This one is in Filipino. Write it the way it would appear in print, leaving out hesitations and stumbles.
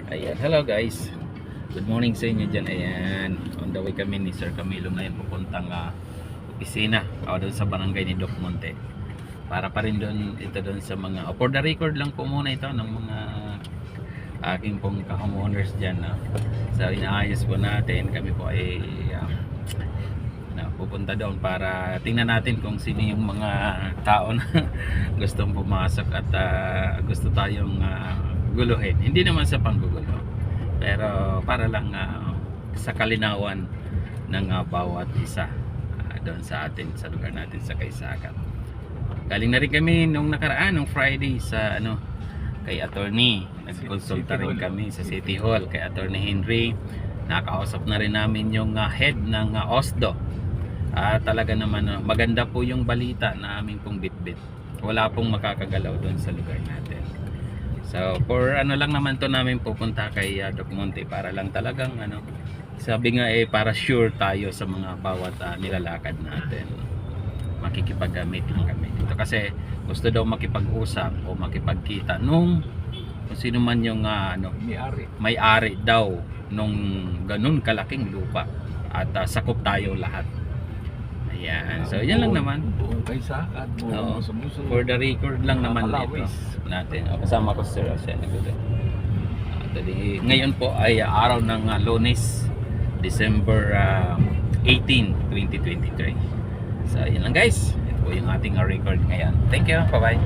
Ayan, hello guys. Good morning sa inyo dyan. Ayan, on the way kami ni Sir Camilo ngayon papuntang opisina o doon sa barangay ni Doc Monte. Para pa rin doon, ito doon sa mga, for the record lang po muna ito ng mga aking pong ka-homeowners dyan. So inaayos po natin, kami po ay pupunta doon para tingnan natin kung sino yung mga tao na gustong pumasok at gusto tayong guluhin. Hindi naman sa panggugulo, pero para lang sa kalinawan ng bawat isa doon sa atin, sa lugar natin sa Kaysakan. Galing na rin kami nung nakaraan, nung Friday sa kay attorney. Nagkonsulta rin kami sa City Hall kay Attorney Henry. Nakausap na rin namin yung head ng OSDO. Talaga naman maganda po yung balita na aming pong bitbit. Wala pong makakagalaw doon sa lugar natin. So for lang naman to namin pupunta kay Doc Monte para lang talagang sabi nga para sure tayo sa mga bawat nilalakad natin. Makikipag-meet lang kami dito kasi gusto daw makipag-usap o makipagkita nung kung sino man yung may-ari daw nung ganun kalaking lupa at sakop tayo lahat. Ayan, so yan lang naman. Buong Kaysakan, buong sumusunod. For the record lang naman natin. Kasama ko si Sir Rosel. Ngayon po ay araw ng Lunes, December 18, 2023. So yan lang guys. Ito po yung ating record ngayon. Thank you. Bye bye.